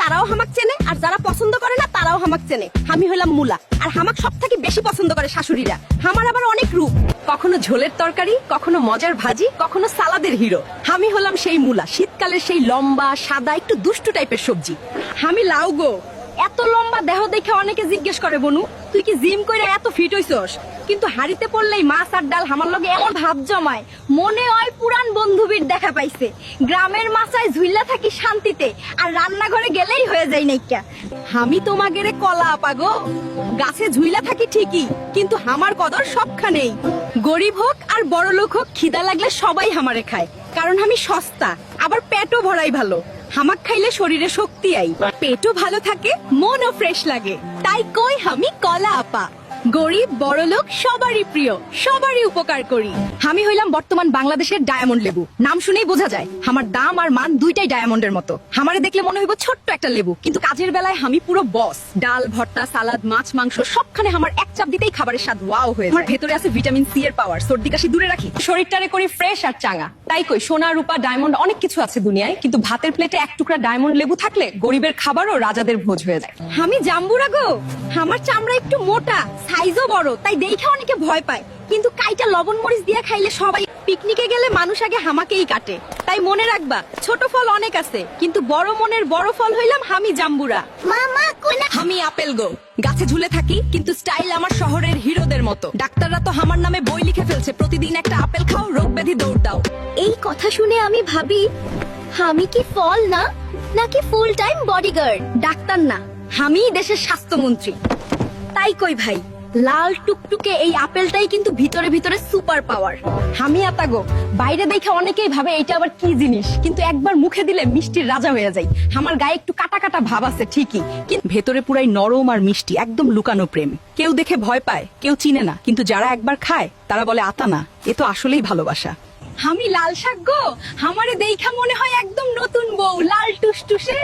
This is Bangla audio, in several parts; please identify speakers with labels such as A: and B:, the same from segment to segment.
A: তারাও হামাক চেনে, আর যারা পছন্দ করে না তারাও হামাক চেনে। আমি হইলাম মূলা, আর হামাক সব থেকে বেশি পছন্দ করে শাশুড়িরা। আমার আবার অনেক রূপ, কখনো ঝোলের তরকারি, কখনো মজার ভাজি, কখনো সালাদের হিরো। আমি হলাম সেই মূলা, শীতকালের সেই লম্বা সাদা একটু দুষ্টু টাইপের সবজি। আমি লাউ গো, এত লম্বা দেহ দেখে অনেকে জিজ্ঞেস করে বনু তুই কি জিম করে এত ফিট হইছস, কিন্তু হাড়িতে পড়লেই মাছ আর ডাল আমার লগে এমন ভাব জমায়, মনে হয় পুরান বন্ধুবীর দেখা পাইছে। গ্রামের মাছায় ঝুইলা থাকি শান্তিতে, আর রান্নাঘরে গেলেই হয়ে যায় নাইকা। আমি তোমাগেরে কলা আপা গো, গাছে ঝুইলা থাকি ঠিকই, কিন্তু আমার কদর সবখানেই। গরিব হোক আর বড় লোক হোক, খিদা লাগলে সবাই আমারে খায়, কারণ আমি সস্তা, আবার পেটও ভরাই ভালো। হামাক খাইলে শরীরে শক্তি আই, পেটও ভালো থাকে, মনও ফ্রেশ লাগে। তাই কই আমি কলা আপা। গরিব বড় লোক সবারই প্রিয়, সবারই উপকার করি। আমি হইলাম বর্তমান বাংলাদেশের ডায়মন্ড লেবু। নাম শুনেই বোঝা যায় আমার দাম আর মান দুইটাই ডায়মন্ডের মতো। আমারে দেখলে মনে হইব ছোট্ট একটা লেবু, কিন্তু কাজের বেলায় আমি পুরো বস। ডাল ভর্তা সালাদ মাছ মাংস সবখানে আমার এক চাপ দিতেই খাবারের স্বাদ ওয়াও হয়ে যায়। আমার ভেতরে আছে ভিটামিন সি এর পাওয়ার, সর্দি কাশি দূরে রাখি, শরীরটারে করি ফ্রেশ আর চাঙ্গা। তাই কই সোনা রূপা ডায়মন্ড অনেক কিছু আছে দুনিয়ায়, কিন্তু ভাতের প্লেটে এক টুকরা ডায়মন্ড লেবু থাকলে গরিবের খাবারও রাজাদের ভোজ হয়ে যায়। আমি জাম্বুরা গো, আমার চামড়া একটু মোটা, সাইজও বড়, তাই দেখে অনেকে ভয় পায়, কিন্তু কাইটা লবণ মরিচ দিয়ে খাইলে সবাই। পিকনিকে গেলে মানুষ আগে হামাকেই কাটে, তাই মনে রাখবা ছোট ফল অনেক আছে, কিন্তু বড় মনের বড় ফল হইলাম আমি জাম্বুরা। মামা কোনা আমি আপেল গো, গাছে ঝুলে থাকি, কিন্তু স্টাইল আমার শহরের হিরোদের মতো। ডাক্তাররা তো আমার নামে বই লিখে ফেলছে, প্রতিদিন একটা আপেল খাও, রোগ ব্যাধি দৌড় দাও।
B: এই কথা শুনে আমি ভাবি, আমি কি ফল না নাকি ফুল টাইম বডিগার্ড?
A: ডাক্তার না, আমি দেশের স্বাস্থ্যমন্ত্রী। তাই কই ভাই, লাল টুকটুকে এই আপেলটাই কিন্তু ভিতরে ভিতরে সুপার পাওয়ার। আমি আতাগো, বাইরে দেখে অনেকেই ভাবে এটা আবার কি জিনিস, কিন্তু একবার মুখে দিলে মিষ্টির রাজা হয়ে যায়। আমার গায়ে একটু কাটা কাটা ভাব আছে ঠিকই, কিন্তু ভেতরে পুরাই নরম আর মিষ্টি, একদম লুকানো প্রেম। কেউ দেখে ভয় পায়, কেউ চিনে না, কিন্তু যারা একবার খায় তারা বলে আতা না, এ তো আসলেই ভালোবাসা। আমি লাল শাক গো, আমারে দেখা মনে হয় একদম নতুন বউ, লাল টুসটুসে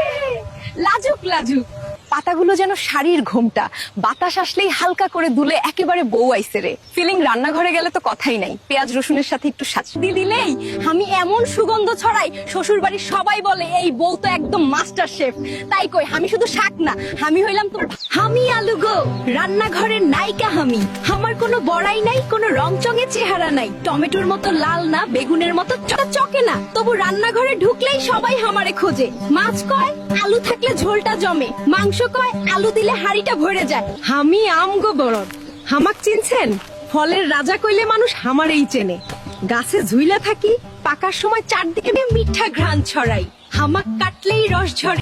A: লাজুক লাজুক। পাতাগুলো যেন শাড়ির ঘোমটা, বাতাস আসলেই হালকা করে দুলে, একেবারে বউ আইছে রে ফিলিং। রান্নাঘরে গেলে তো কথাই নাই, পেঁয়াজ রসুনের সাথে একটু সাজি দিলেই আমি এমন সুগন্ধ ছড়াই, শ্বশুর বাড়ির সবাই বলে এই বউ তো একদম মাস্টার শেফ। তাই কই আমি শুধু শাক না, আমি হইলাম তোর আমি আলু গো, রান্নাঘরের নায়িকা আমি। আমার কোনো বড়াই নাই, কোনো রংচঙে চেহারা নাই, টমেটোর মতো লাল না, বেগুনের মতো চকে না, তবু রান্নাঘরে ঢুকলেই সবাই আমারে খোঁজে। মাছ কয় আলু থাকলে ঝোলটা জমে, মাংস কয় আলু দিলে হাড়িটা ভরে যায়। আমি আমগো বড়, হামাক চিনছেন? ফলের রাজা কইলে মানুষ হামারেই চেনে। গাছে ঝুইলা থাকি, পাকার সময় চারদিকে মিঠা ঘ্রাণ ছড়াই, হামাক কাটলেই রস ঝরে।